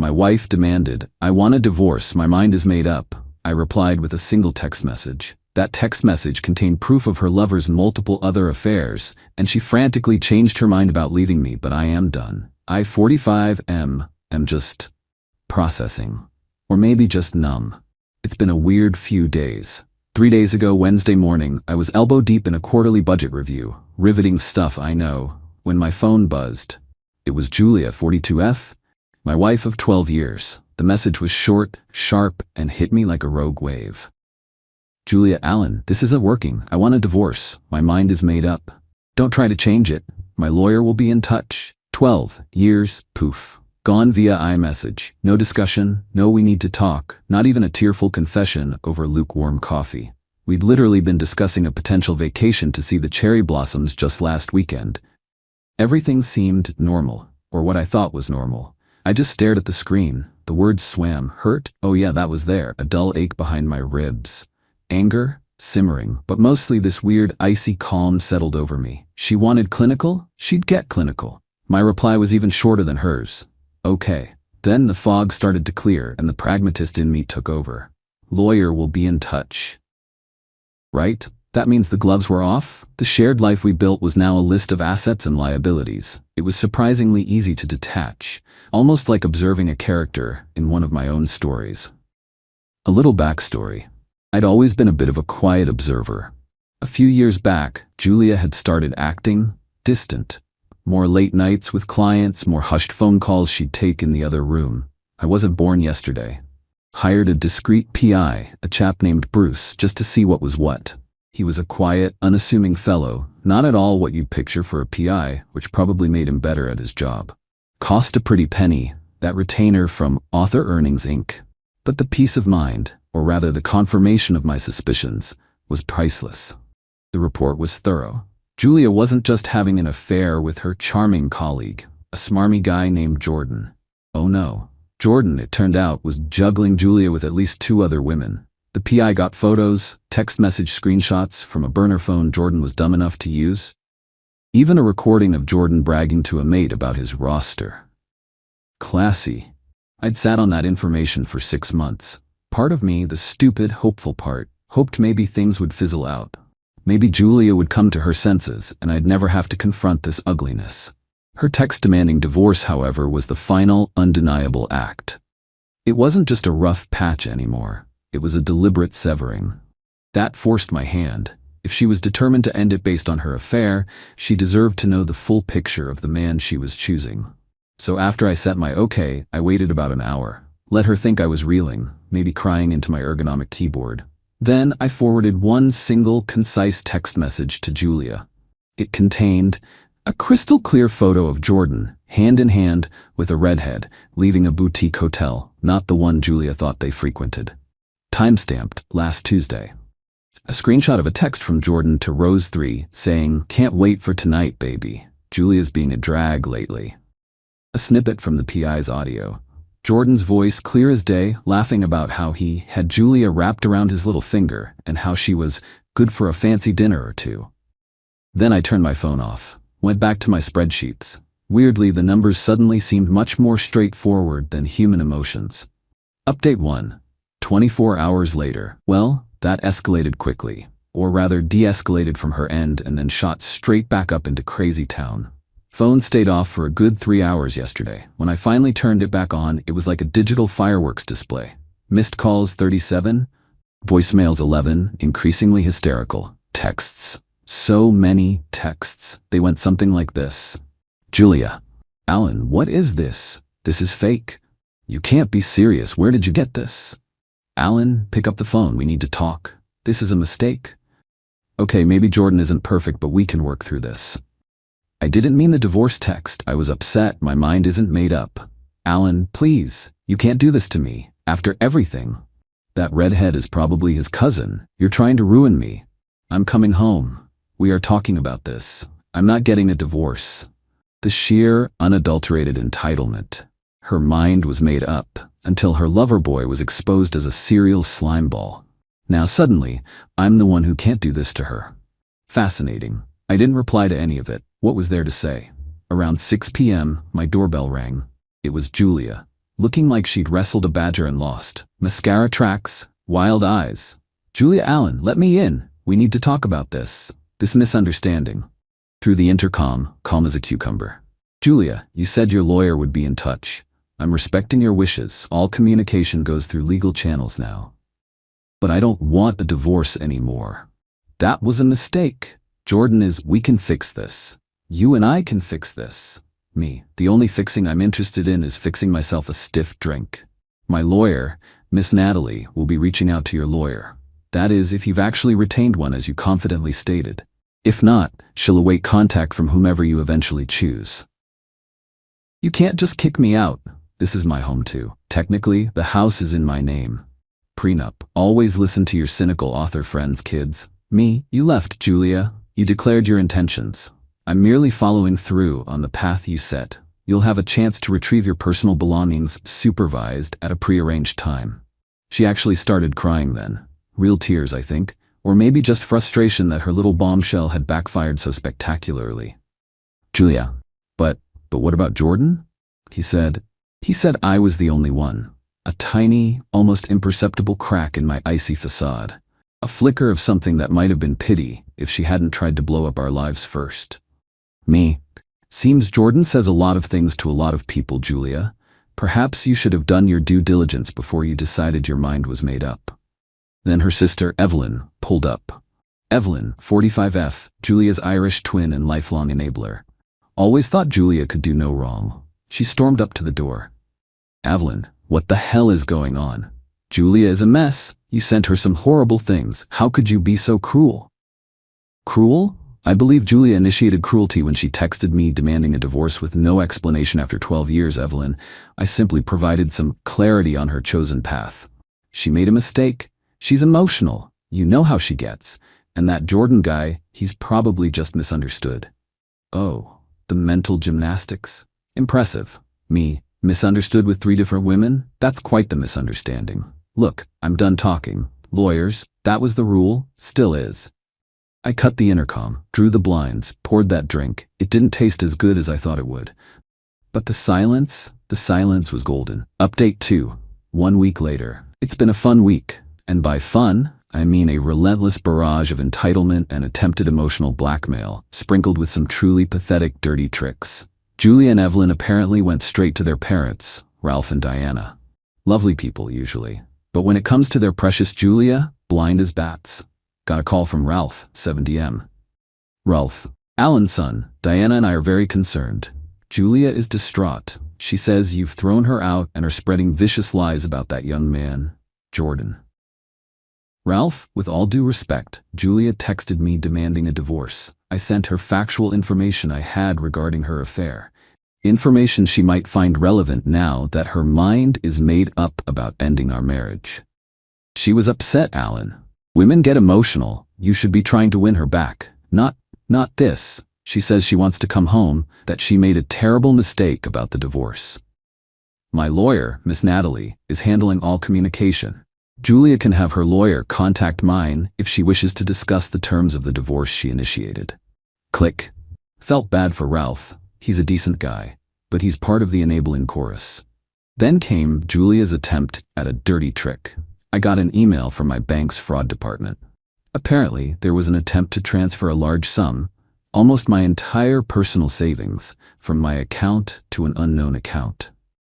My wife demanded, "I want a divorce, my mind is made up." I replied with a single text message. That text message contained proof of her lover's multiple other affairs, and she frantically changed her mind about leaving me, but I am done. I, 45, am just processing. Or maybe just numb. It's been a weird few days. 3 days ago, Wednesday morning, I was elbow deep in a quarterly budget review. Riveting stuff, I know. When my phone buzzed. It was Julia, 42F, my wife of 12 years. The message was short, sharp, and hit me like a rogue wave. "Julia, Alan, this isn't working. I want a divorce. My mind is made up. Don't try to change it. My lawyer will be in touch." 12 years, poof. Gone via iMessage. No discussion, no we need to talk, not even a tearful confession over lukewarm coffee. We'd literally been discussing a potential vacation to see the cherry blossoms just last weekend. Everything seemed normal, or what I thought was normal. I just stared at the screen. The words swam. Hurt? Oh yeah, that was there. A dull ache behind my ribs. Anger? Simmering, but mostly this weird icy calm settled over me. She wanted clinical? She'd get clinical. My reply was even shorter than hers. Okay. Then the fog started to clear and the pragmatist in me took over. Lawyer will be in touch. Right? That means the gloves were off? The shared life we built was now a list of assets and liabilities. It was surprisingly easy to detach, almost like observing a character in one of my own stories. A little backstory. I'd always been a bit of a quiet observer. A few years back, Julia had started acting distant. More late nights with clients, more hushed phone calls she'd take in the other room. I wasn't born yesterday. Hired a discreet PI, a chap named Bruce, just to see what was what. He was a quiet, unassuming fellow, not at all what you'd picture for a PI, which probably made him better at his job. Cost a pretty penny, that retainer from Author Earnings Inc. But the peace of mind, or rather the confirmation of my suspicions, was priceless. The report was thorough. Julia wasn't just having an affair with her charming colleague, a smarmy guy named Jordan. Oh no. Jordan, it turned out, was juggling Julia with at least 2 other women. The PI got photos, text message screenshots from a burner phone Jordan was dumb enough to use. Even a recording of Jordan bragging to a mate about his roster. Classy. I'd sat on that information for 6 months. Part of me, the stupid, hopeful part, hoped maybe things would fizzle out. Maybe Julia would come to her senses and I'd never have to confront this ugliness. Her text demanding divorce, however, was the final, undeniable act. It wasn't just a rough patch anymore. It was a deliberate severing. That forced my hand. If she was determined to end it based on her affair, she deserved to know the full picture of the man she was choosing. So after I set my okay, I waited about an hour. Let her think I was reeling, maybe crying into my ergonomic keyboard. Then I forwarded one single, concise text message to Julia. It contained a crystal clear photo of Jordan, hand in hand with a redhead, leaving a boutique hotel, not the one Julia thought they frequented. Timestamped, last Tuesday. A screenshot of a text from Jordan to Rose3 saying, "Can't wait for tonight, baby. Julia's being a drag lately." A snippet from the PI's audio. Jordan's voice clear as day, laughing about how he had Julia wrapped around his little finger and how she was good for a fancy dinner or two. Then I turned my phone off, went back to my spreadsheets. Weirdly, the numbers suddenly seemed much more straightforward than human emotions. Update 1. 24 hours later. Well, that escalated quickly, or rather de-escalated from her end and then shot straight back up into crazy town. Phone stayed off for a good 3 hours yesterday. When I finally turned it back on, it was like a digital fireworks display. Missed calls 37, voicemails 11, increasingly hysterical. Texts. So many texts. They went something like this. "Julia. Alan, what is this? This is fake. You can't be serious. Where did you get this? Alan, pick up the phone. We need to talk. This is a mistake. Okay, maybe Jordan isn't perfect, but we can work through this. I didn't mean the divorce text. I was upset. My mind isn't made up. Alan, please. You can't do this to me. After everything. That redhead is probably his cousin. You're trying to ruin me. I'm coming home. We are talking about this. I'm not getting a divorce." The sheer, unadulterated entitlement. Her mind was made up until her lover boy was exposed as a serial slimeball. Now suddenly, I'm the one who can't do this to her. Fascinating. I didn't reply to any of it. What was there to say? Around 6 p.m., my doorbell rang. It was Julia. looking like she'd wrestled a badger and lost. Mascara tracks, wild eyes. "Julia Allen, let me in. We need to talk about this misunderstanding." Through the intercom, calm as a cucumber. "Julia, you said your lawyer would be in touch. I'm respecting your wishes. All communication goes through legal channels now. But I don't want a divorce anymore. That was a mistake. We can fix this. You and I can fix this. Me, the only fixing I'm interested in is fixing myself a stiff drink. My lawyer, Miss Natalie, will be reaching out to your lawyer. That is, if you've actually retained one as you confidently stated. If not, she'll await contact from whomever you eventually choose. You can't just kick me out. This is my home too. Technically, the house is in my name. Prenup. Always listen to your cynical author friends, kids. Me, you left, Julia. You declared your intentions. I'm merely following through on the path you set. You'll have a chance to retrieve your personal belongings supervised at a prearranged time. She actually started crying then. Real tears, I think. Or maybe just frustration that her little bombshell had backfired so spectacularly. Julia, but what about Jordan? He said I was the only one. A tiny, almost imperceptible crack in my icy facade. A flicker of something that might have been pity if she hadn't tried to blow up our lives first. Me. Seems Jordan says a lot of things to a lot of people, Julia. Perhaps you should have done your due diligence before you decided your mind was made up. Then her sister, Evelyn, pulled up. Evelyn, 45F, Julia's Irish twin and lifelong enabler. Always thought Julia could do no wrong. She stormed up to the door. Evelyn, what the hell is going on? Julia is a mess. You sent her some horrible things. How could you be so cruel? Cruel? I believe Julia initiated cruelty when she texted me demanding a divorce with no explanation after 12 years, Evelyn. I simply provided some clarity on her chosen path. She made a mistake. She's emotional. You know how she gets. And that Jordan guy, he's probably just misunderstood. Oh, the mental gymnastics. Impressive. Me, misunderstood with 3 different women? That's quite the misunderstanding. Look, I'm done talking. Lawyers, that was the rule, still is. I cut the intercom, drew the blinds, poured that drink. It didn't taste as good as I thought it would. But the silence was golden. Update 2. 1 week later. It's been a fun week. And by fun, I mean a relentless barrage of entitlement and attempted emotional blackmail, sprinkled with some truly pathetic dirty tricks. Julia and Evelyn apparently went straight to their parents, Ralph and Diana. Lovely people, usually. But when it comes to their precious Julia, blind as bats. Got a call from Ralph, 70M. Ralph, Alan's son, Diana and I are very concerned. Julia is distraught. She says you've thrown her out and are spreading vicious lies about that young man, Jordan. Ralph, with all due respect, Julia texted me demanding a divorce. I sent her factual information I had regarding her affair. Information she might find relevant now that her mind is made up about ending our marriage. She was upset, Alan. Women get emotional. You should be trying to win her back. Not this. She says she wants to come home, that she made a terrible mistake about the divorce. My lawyer, Miss Natalie, is handling all communication. Julia can have her lawyer contact mine if she wishes to discuss the terms of the divorce she initiated. Click. Felt bad for Ralph. He's a decent guy, but he's part of the enabling chorus. Then came Julia's attempt at a dirty trick. I got an email from my bank's fraud department. Apparently, there was an attempt to transfer a large sum, almost my entire personal savings, from my account to an unknown account.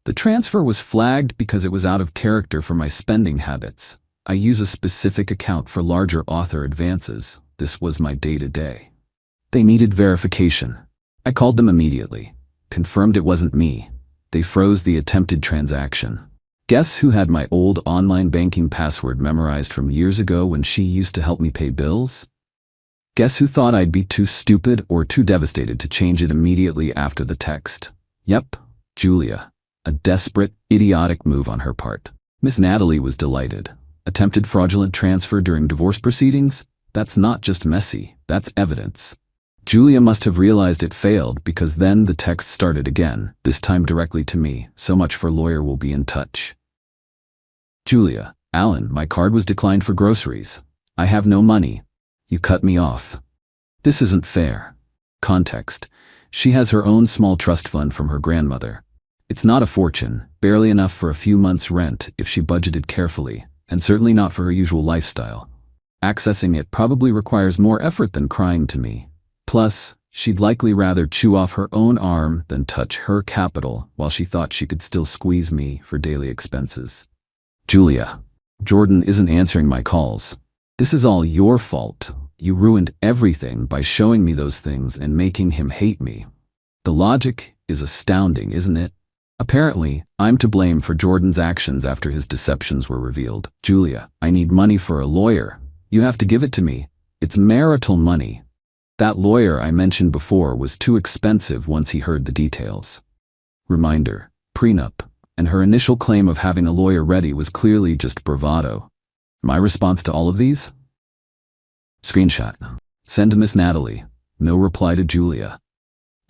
The transfer was flagged because it was out of character for my spending habits. I use a specific account for larger author advances. This was my day-to-day. They needed verification. I called them immediately, confirmed it wasn't me. They froze the attempted transaction. Guess who had my old online banking password memorized from years ago when she used to help me pay bills? Guess who thought I'd be too stupid or too devastated to change it immediately after the text? Yep, Julia. A desperate, idiotic move on her part. Miss Natalie was delighted. Attempted fraudulent transfer during divorce proceedings? That's not just messy, that's evidence. Julia must have realized it failed because then the text started again, this time directly to me. So much for lawyer will be in touch. Julia, Alan, my card was declined for groceries. I have no money. You cut me off. This isn't fair. Context. She has her own small trust fund from her grandmother. It's not a fortune, barely enough for a few months' rent if she budgeted carefully, and certainly not for her usual lifestyle. Accessing it probably requires more effort than crying to me. Plus, she'd likely rather chew off her own arm than touch her capital while she thought she could still squeeze me for daily expenses. Julia. Jordan isn't answering my calls. This is all your fault. You ruined everything by showing me those things and making him hate me. The logic is astounding, isn't it? Apparently, I'm to blame for Jordan's actions after his deceptions were revealed. Julia, I need money for a lawyer. You have to give it to me. It's marital money. That lawyer I mentioned before was too expensive once he heard the details. Reminder, prenup, and her initial claim of having a lawyer ready was clearly just bravado. My response to all of these? Screenshot. Send to Miss Natalie. No reply to Julia.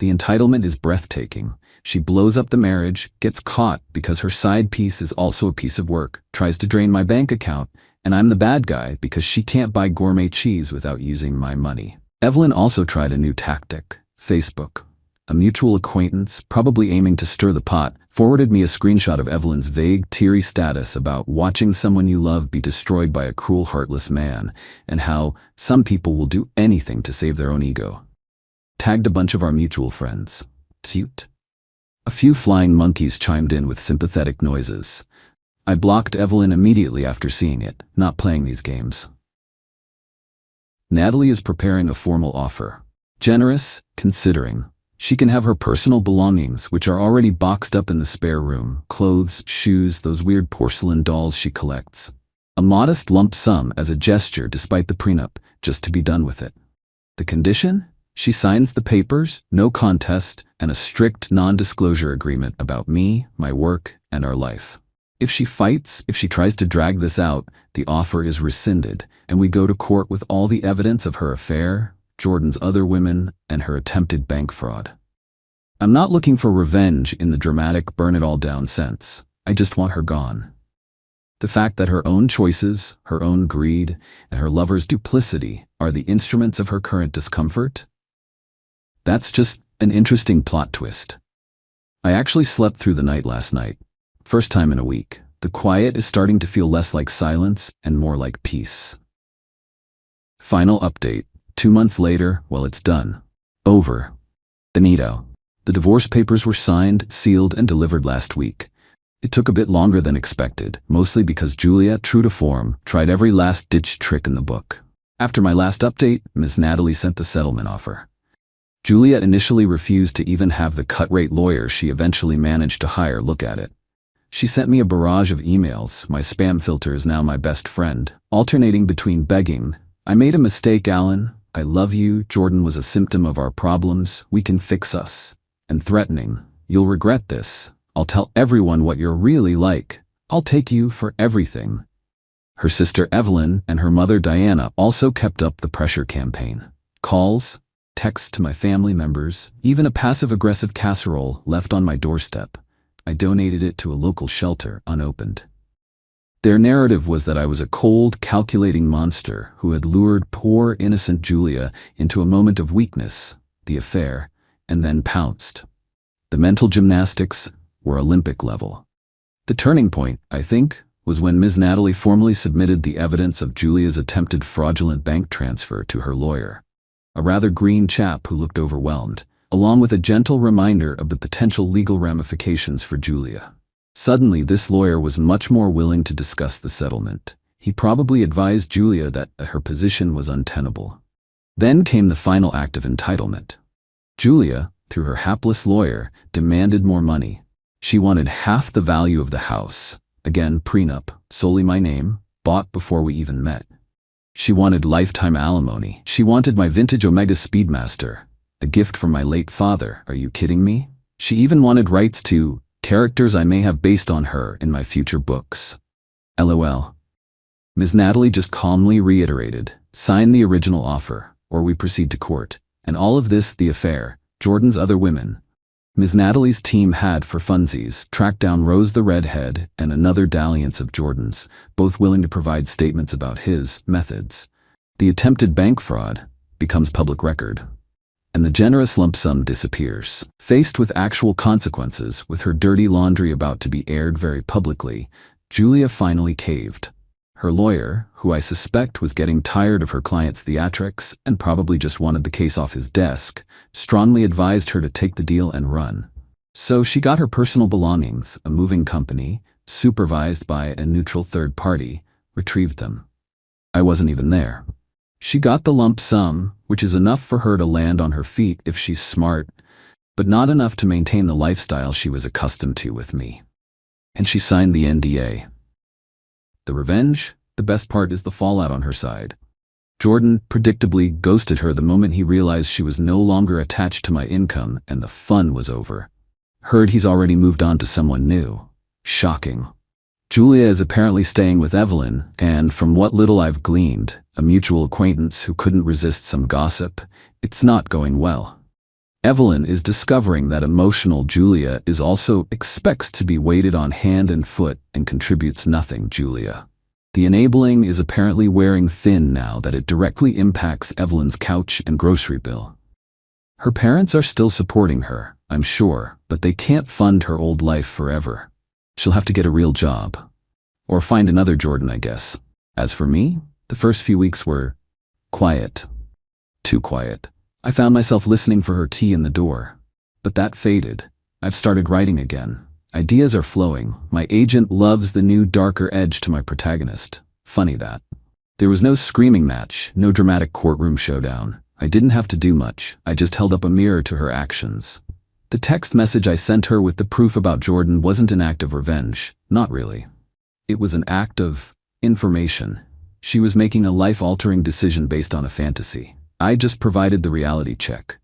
The entitlement is breathtaking. She blows up the marriage, gets caught because her side piece is also a piece of work, tries to drain my bank account, and I'm the bad guy because she can't buy gourmet cheese without using my money. Evelyn also tried a new tactic. Facebook. A mutual acquaintance, probably aiming to stir the pot, forwarded me a screenshot of Evelyn's vague, teary status about watching someone you love be destroyed by a cruel, heartless man, and how some people will do anything to save their own ego. Tagged a bunch of our mutual friends. Cute. A few flying monkeys chimed in with sympathetic noises. I blocked Evelyn immediately after seeing it, not playing these games. Natalie is preparing a formal offer. Generous, considering. She can have her personal belongings, which are already boxed up in the spare room, clothes, shoes, those weird porcelain dolls she collects. A modest lump sum as a gesture despite the prenup, just to be done with it. The condition? She signs the papers, no contest, and a strict non-disclosure agreement about me, my work, and our life. If she fights, if she tries to drag this out, the offer is rescinded, and we go to court with all the evidence of her affair, Jordan's other women, and her attempted bank fraud. I'm not looking for revenge in the dramatic burn-it-all-down sense. I just want her gone. The fact that her own choices, her own greed, and her lover's duplicity are the instruments of her current discomfort? That's just an interesting plot twist. I actually slept through the night last night. First time in a week. The quiet is starting to feel less like silence and more like peace. Final update. 2 months later, well, it's done. Over. Finito. The divorce papers were signed, sealed, and delivered last week. It took a bit longer than expected, mostly because Julia, true to form, tried every last-ditch trick in the book. After my last update, Ms. Natalie sent the settlement offer. Juliet initially refused to even have the cut-rate lawyer she eventually managed to hire look at it. She sent me a barrage of emails. My spam filter is now my best friend, alternating between begging, "I made a mistake, Alan. I love you. Jordan was a symptom of our problems. We can fix us," and threatening, "You'll regret this. I'll tell everyone what you're really like. I'll take you for everything." Her sister Evelyn and her mother Diana also kept up the pressure campaign. Calls, texts to my family members, even a passive-aggressive casserole left on my doorstep. I donated it to a local shelter, unopened. Their narrative was that I was a cold, calculating monster who had lured poor, innocent Julia into a moment of weakness, the affair, and then pounced. The mental gymnastics were Olympic level. The turning point, I think, was when Ms. Natalie formally submitted the evidence of Julia's attempted fraudulent bank transfer to her lawyer, a rather green chap who looked overwhelmed, along with a gentle reminder of the potential legal ramifications for Julia. Suddenly, this lawyer was much more willing to discuss the settlement. He probably advised Julia that her position was untenable. Then came the final act of entitlement. Julia, through her hapless lawyer, demanded more money. She wanted half the value of the house. Again, prenup, solely my name, bought before we even met. She wanted lifetime alimony. She wanted my vintage Omega Speedmaster, a gift from my late father. Are you kidding me? She even wanted rights to characters I may have based on her in my future books. LOL. Ms. Natalie just calmly reiterated, "Sign the original offer, or we proceed to court." And all of this, the affair, Jordan's other women. Ms. Natalie's team had, for funsies, tracked down Rose the redhead and another dalliance of Jordan's, both willing to provide statements about his methods. The attempted bank fraud becomes public record. and the generous lump sum disappears. Faced with actual consequences, with her dirty laundry about to be aired very publicly, Julia finally caved. Her lawyer, who I suspect was getting tired of her client's theatrics and probably just wanted the case off his desk, strongly advised her to take the deal and run. So she got her personal belongings, a moving company, supervised by a neutral third party, retrieved them. I wasn't even there. She got the lump sum, which is enough for her to land on her feet if she's smart, but not enough to maintain the lifestyle she was accustomed to with me. And she signed the NDA. The revenge? The best part is the fallout on her side. Jordan predictably ghosted her the moment he realized she was no longer attached to my income and the fun was over. Heard he's already moved on to someone new. Shocking. Julia is apparently staying with Evelyn, and from what little I've gleaned, a mutual acquaintance who couldn't resist some gossip, it's not going well. Evelyn is discovering that emotional Julia is also expects to be waited on hand and foot and contributes nothing Julia. The enabling is apparently wearing thin now that it directly impacts Evelyn's couch and grocery bill. Her parents are still supporting her, I'm sure, but they can't fund her old life forever. She'll have to get a real job. Or find another Jordan, I guess. As for me, the first few weeks were quiet. Too quiet. I found myself listening for her key in the door. But that faded. I've started writing again. Ideas are flowing. My agent loves the new darker edge to my protagonist. Funny that. There was no screaming match, no dramatic courtroom showdown. I didn't have to do much. I just held up a mirror to her actions. The text message I sent her with the proof about Jordan wasn't an act of revenge. Not really. It was an act of information. She was making a life-altering decision based on a fantasy. I just provided the reality check.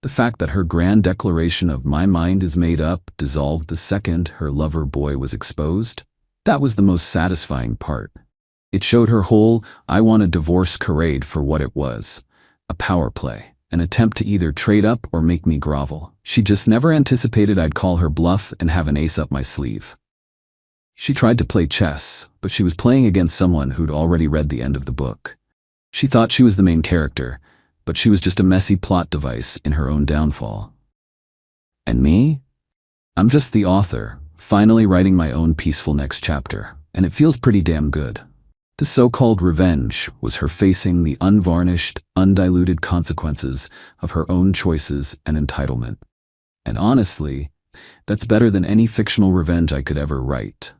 The fact that her grand declaration of "my mind is made up" dissolved the second her lover boy was exposed, that was the most satisfying part. It showed her whole "I want a divorce" charade for what it was. A power play. An attempt to either trade up or make me grovel. She just never anticipated I'd call her bluff and have an ace up my sleeve. She tried to play chess, but she was playing against someone who'd already read the end of the book. She thought she was the main character, but she was just a messy plot device in her own downfall. And me? I'm just the author, finally writing my own peaceful next chapter, and it feels pretty damn good. The so-called revenge was her facing the unvarnished, undiluted consequences of her own choices and entitlement. And honestly, that's better than any fictional revenge I could ever write.